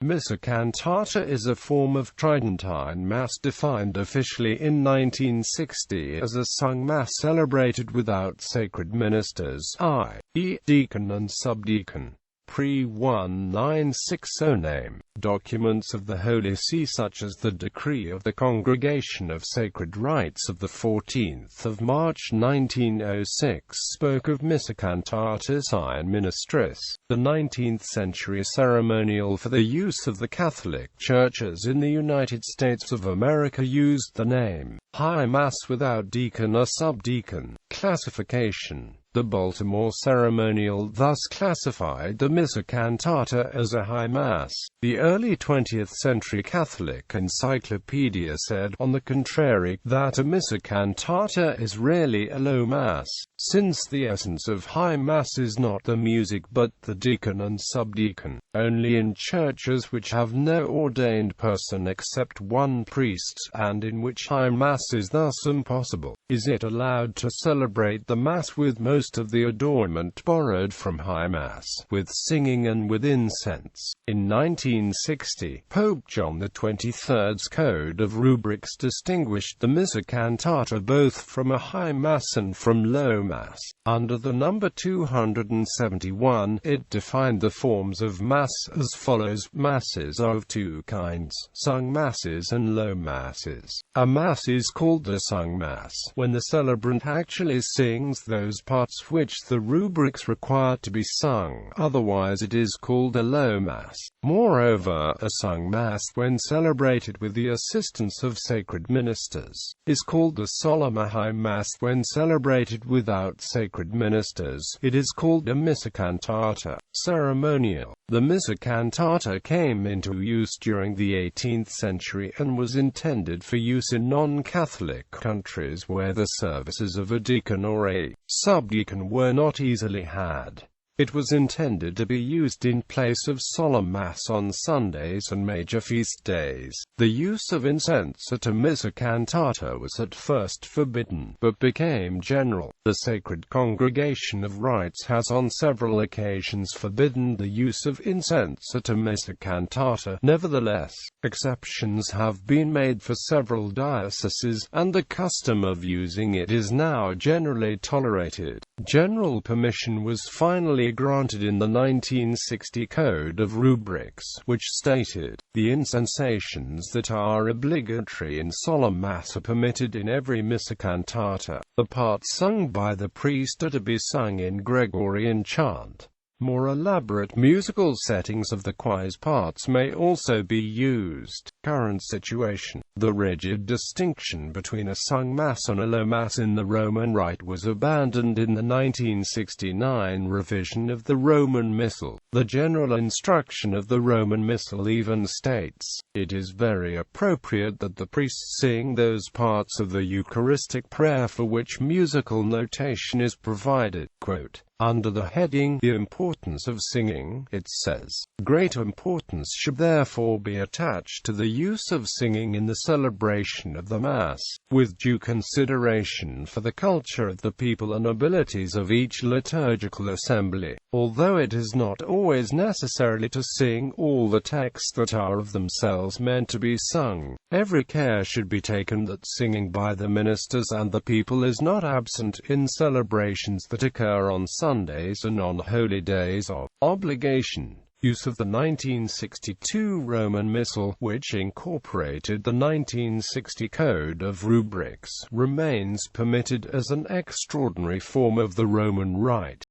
Missa Cantata is a form of Tridentine Mass defined officially in 1960 as a sung Mass celebrated without sacred ministers, i.e., deacon and subdeacon. Pre-1960 name. Documents of the Holy See such as the Decree of the Congregation of Sacred Rites of 14 March 1906 spoke of Missa Cantata in Ministris. The 19th century ceremonial for the use of the Catholic churches in the United States of America used the name High Mass without deacon or subdeacon classification. The Baltimore ceremonial thus classified the Missa Cantata as a high mass. The early 20th century Catholic Encyclopedia said, on the contrary, that a Missa Cantata is really a low mass, since the essence of high mass is not the music but the deacon and subdeacon. Only in churches which have no ordained person except one priest, and in which high mass is thus impossible, is it allowed to celebrate the Mass with most of the adornment borrowed from High Mass, with singing and with incense. In 1960, Pope John XXIII's Code of Rubrics distinguished the Missa Cantata both from a High Mass and from Low Mass. Under the number 271, it defined the forms of Mass as follows: Masses are of two kinds, sung Masses and low Masses. A Mass is called a sung Mass when the celebrant actually sings those parts which the rubrics require to be sung, otherwise it is called a low Mass. Moreover, a sung Mass, when celebrated with the assistance of sacred ministers, is called a solemn. A high Mass, when celebrated without sacred ministers, it is called a Missa Cantata. Ceremonial. The Missa Cantata came into use during the 18th century and was intended for use in non-Catholic countries where the services of a deacon or a subdeacon were not easily had. It was intended to be used in place of solemn Mass on Sundays and major feast days. The use of incense at a Missa Cantata was at first forbidden, but became general. The Sacred Congregation of Rites has on several occasions forbidden the use of incense at a Missa Cantata. Nevertheless, exceptions have been made for several dioceses, and the custom of using it is now generally tolerated. General permission was finally granted in the 1960 Code of Rubrics, which stated, "The incensations that are obligatory in solemn Mass are permitted in every Missa Cantata. The parts sung by the priest are to be sung in Gregorian chant. More elaborate musical settings of the choir's parts may also be used." Current situation. The rigid distinction between a sung Mass and a low Mass in the Roman Rite was abandoned in the 1969 revision of the Roman Missal. The general instruction of the Roman Missal even states, "It is very appropriate that the priest sing those parts of the Eucharistic prayer for which musical notation is provided." Quote, under the heading, "The Importance of Singing," it says, "Great importance should therefore be attached to the use of singing in the celebration of the Mass, with due consideration for the culture of the people and abilities of each liturgical assembly. Although it is not always necessary to sing all the texts that are of themselves meant to be sung, every care should be taken that singing by the ministers and the people is not absent in celebrations that occur on Sundays and on holy days of obligation." Use of the 1962 Roman Missal, which incorporated the 1960 Code of Rubrics, remains permitted as an extraordinary form of the Roman Rite.